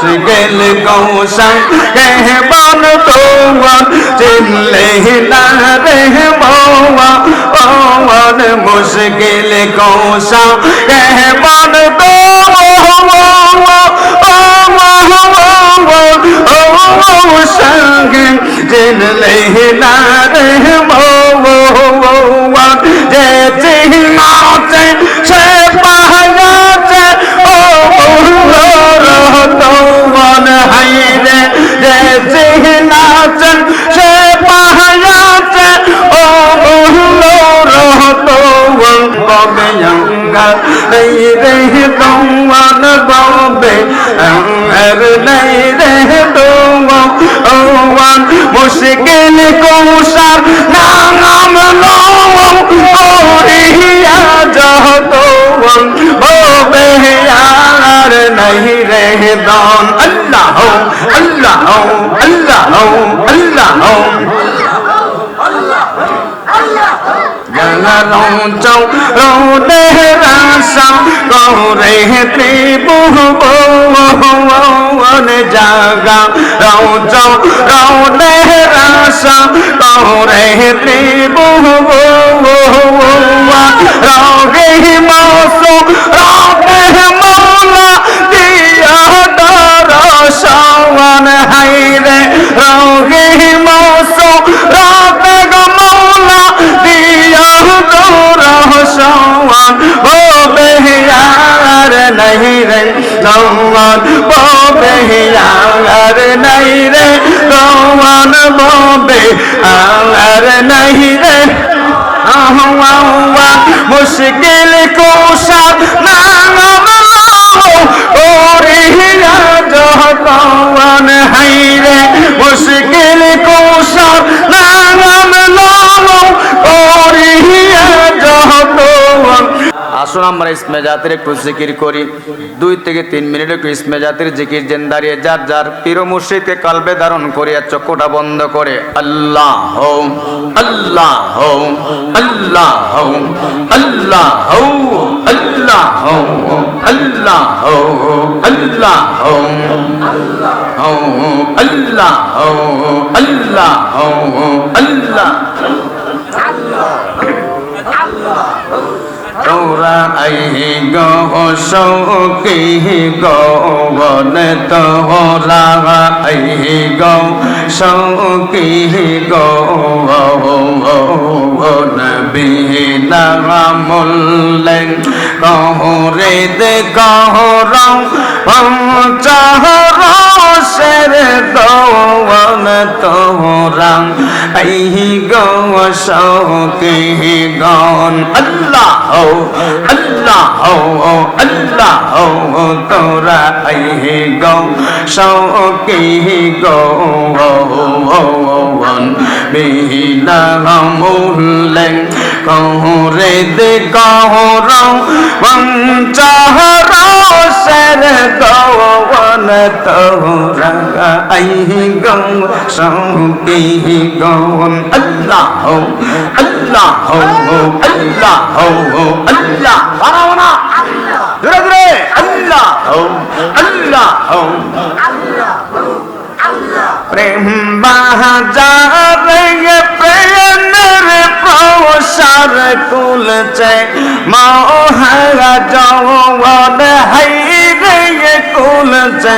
মুশকিল কৌশল কেমন তোমার চিনলে না রে মন মুশকিল কৌশল কেমন তোমার সঙ্গে চিনলে না রে মন যে চিনাছে সে পাহাড়ে ও রহতওয়ান হাইরে যে চিনাছে সে পাহাড়ে ও রহতওয়ান ববে যঙ্গা নেই রে তোমার ববে আর নেই রে তোমার মুশকিল কৌশল নাম করিয়া যতওয়ান ববে আর নেই রে দন আল্লাহ আল্লাহ আল্লাহ আল্লাহ চৌ রৌদে রাসা গৌরে ত্রিভুবন জাগা রৌ চৌ রৌদে রাসা গৌরে ত্রিভুবন রৌগে মৌসু রৌগে মৌলা দিয়া দরশন হাইরে রৌগে মৌসু রৌগে মৌলা দিয়া দরশন ববে আর নাই রে দৌন ববে আর নাই রে দৌন ববে আর নাই রে মুশকিল কৌশল নাম করিয়া যতওয়ান হাইরে মুশকিল কৌশল নাম করিয়া যতওয়ান। আসুন আমরা ইসমে জাতের একটু জিকির করি 2 থেকে 3 মিনিট একটু ইসমে জাতের জিকির যেন দাঁড়িয়ে যার যার পীর মুর্শিদকে কলবে ধারণ করিয়া চক্ষুটা বন্ধ করে আল্লাহ আল্লাহ আল্লাহ আল্লাহ আল্লাহ আল্লাহ আল্লাহ আল্লাহ আল্লাহ আল্লাহ তোরা আই গো সৌকি গৌবন তোরা আই গো সৌকি গৌবন বিনা মুল্লেন কহরে দে কহরং চাহর শের দৌন তোরা আই গো সৌকি গন আল্লাহ আল্লাহ আল্লাহ তোরা আই গো সৌকি গৌবন বিনা মুল্লেন কহরে দে কহরং চাহর শের দৌন তোরা আই গো সৌকি গন আল্লাহ আল্লাহ আল্লাহ আল্লাহ বাড়াও না ধীরে ধীরে আল্লাহ আল্লাহ প্রেম বাজারে প্রেমের প্রসার কুলছে মহারা জওয়ান হাইরে কুলছে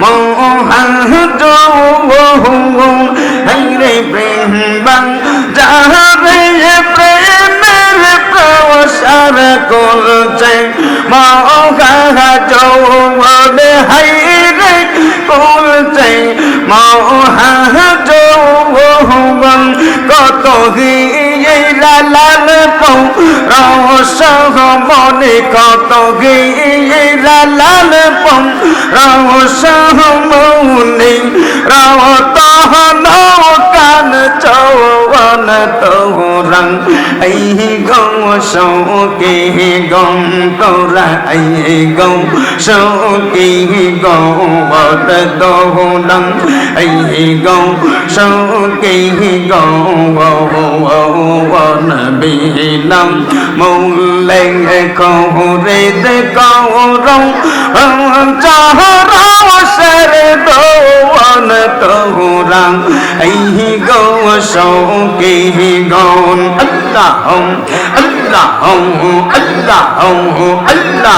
মহারা জওয়ান হাইরে প্রেম বাজারে প্রেমের প্রসার কুলছে মহারা জওয়ান হাইরে কুলছে মহারা জওয়ান কত গিলা লাল পৌ রস মনে কত গিলা লাল পৌ রস মৌনি রাত কান চৌবন তোরং এই গৌ সৌকি গৌ তোরা এই গৌ সৌকি গৌবত দৌরং এই গৌ সৌকি গৌবন বিনম মৌলে কৌরে দে কৌরং চাহর এই গো শৌকে গন আল্লাহ আল্লাহ আল্লাহ আল্লাহ আল্লাহ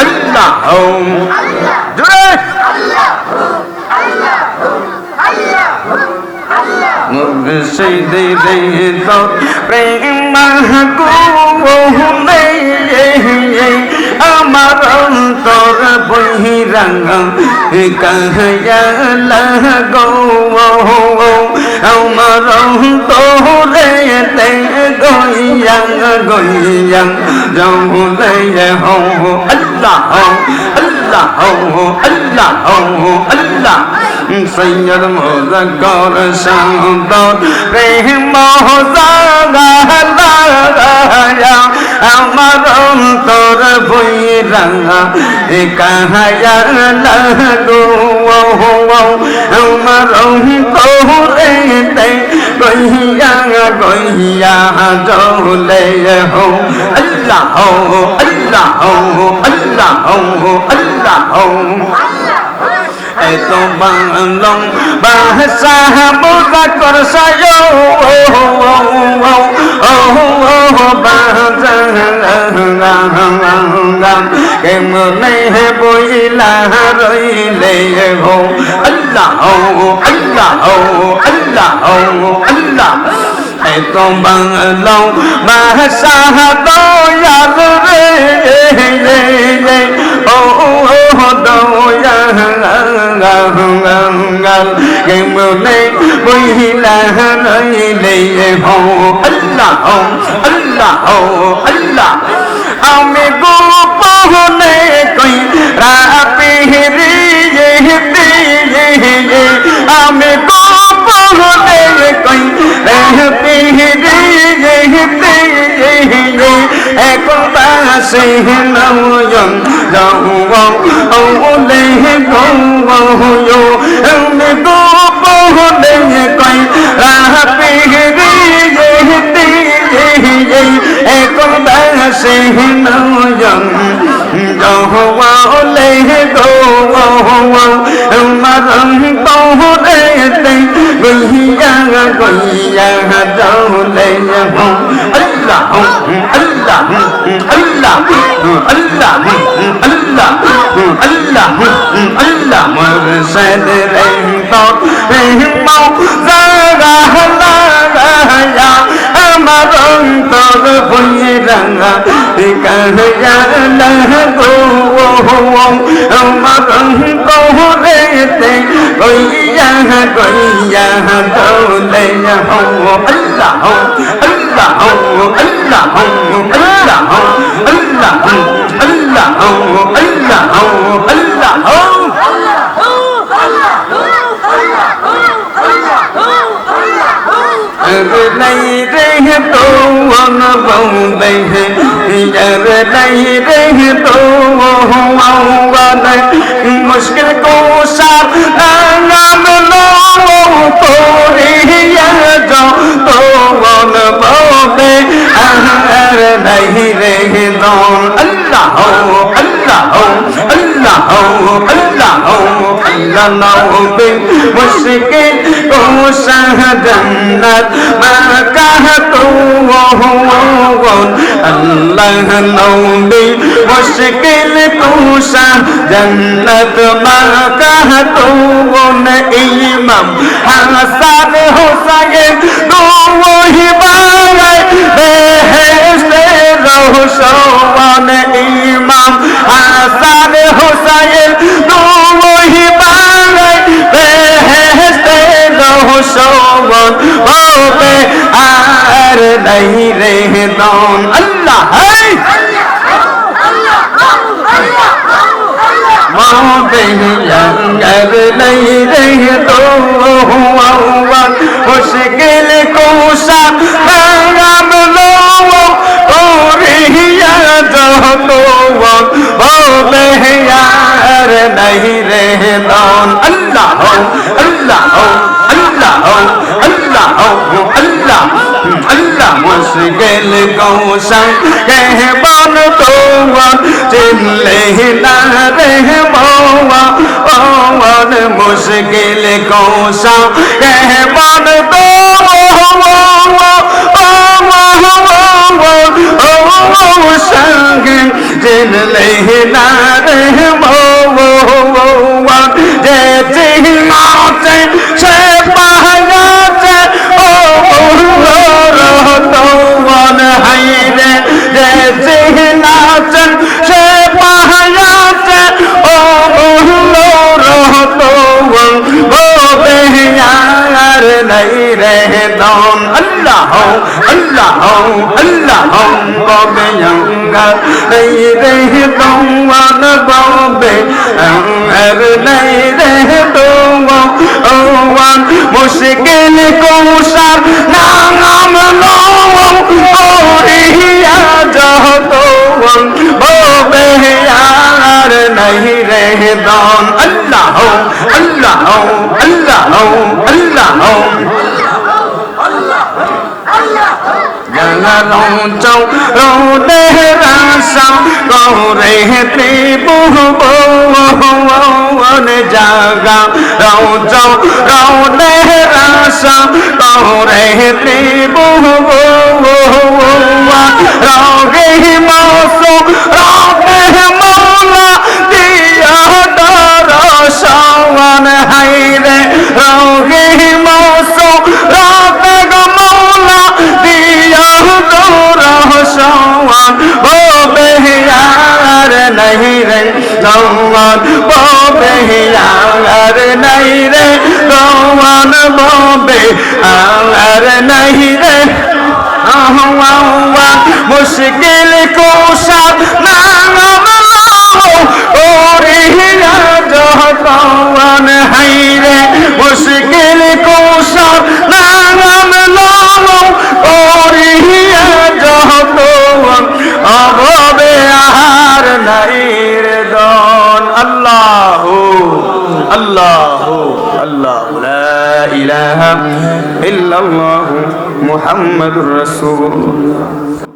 Allah jure মুর্শিদ রে তো প্রেম গো আমার অন্তর বহিরঙ্গ কাহিয়া লাগো আমার অন্তরে তে গইয়া গইয়া জমুলে হো আল্লাহ আল্লাহ আল্লাহ আল্লাহ সৈয়দ মুজাক্কর শান্তর প্রেম জাগালায়া আমার অন্তর বইরাঙ্গা কাহায়া লাগো আমার অন্তরে গইয়া গইয়া জলে হো আল্লাহ আল্লাহ আল্লাহ আল্লাহ এত বাংলং বাসাহ মুজাক্কর সায়ো কেমনে বইলা রইলে হো আল্লাহ আল্লাহ আল্লাহ আল্লাহ এত বাংলং বাসাহ দয়াল রে ও দয়াল কেমনে বইলা রইলে হো আল্লাহ আল্লাহ আল্লাহ আমি গোপনে কই রাপিরি আমি গোপনে কই রাপিরি এখন বাসে নয়ন যাও ওলে গো আমি গোপনে কই রাপিরি এখন বাসে নয়ন যাওলে গো মরণ তোরে গইয়া গইয়া যাওলে হো আল্লাহ আল্লাহ আল্লাহ আল্লাহ আল্লাহ আল্লাহ আল্লাহ মুর্শিদ রে তো মৌ জাগালায়া আমার অন্তর বইরাঙ্গা কাহিয়া লাগো আমার অন্তরে গইয়া গইয়া দৌলে হো আল্লাহ আল্লাহ আল্লাহ আল্লাহ আল্লাহ আল্লাহ আল্লাহ नहीं रहे तो बंदे यार नहीं रहे तो मुश्किल को साथ नाम लो तो जो तो बंदे नहीं रहे तो अल्लाह अल्लाह अल्लाह अल्लाह अल्लाह मुश्किल को साथ जन्नत अल्लाह नौबी मुश्किल कुशा जन्नत कहतो इमाम हसन हुसैन दो ही बागे बेहेश्ते रोशन इमाम हसन हुसैन दो ही बागे बेहेश्ते रोशन होते आर नहीं रहे दौन अल्लाह है लंगर नहीं रहे तो मुश्किल कुशा नाम लो यार नहीं रहे दौन अल्लाह अल्लाह अल्लाह अल्लाह अल्लाह अल्लाह मुश्किल कौशा कहबान तोवा चिल्ले ना रे मौवा ओवन मुश्किल कौशा कहबान तोवा संग चिल्ले ना रे मौवा जे चिल्लाते से पहनाते ओ रहतवन हायरे जे चिल्लाते से पहनाते ओ रहतवन ओ बेयार नहीं रहे दौन अल्लाह अल्लाह अल्लाह बे यंगा नहीं रहे दौन बे अर नहीं रहे दौन मुश्किल कौशल नाम लोरिया जहतवन बे यार नहीं रहे दौन अल्लाह अल्लाह अल्लाह अल्लाह Jangan jauh rodeh rasa kau rehti buhon jaga jauh rodeh rasa kau rehti buhon rogi masuk rogi maula dia darasawan haire rogi masuk rogi maula dia दरसावन ओ बेयार नहीं रे दौन ओ बेयार नहीं रे दौन ओ बेयार नहीं रे मुश्किल कोशा नाम ओरिया जहतवन हायरे मुश्किल कोशा नाम ओरिया जहतवन अबे आहार नहीं रे दौन अल्लाह अल्लाह अल्लाह ला इलाहा इल्लल्लाह मुहम्मदुर रसूलुल्लाह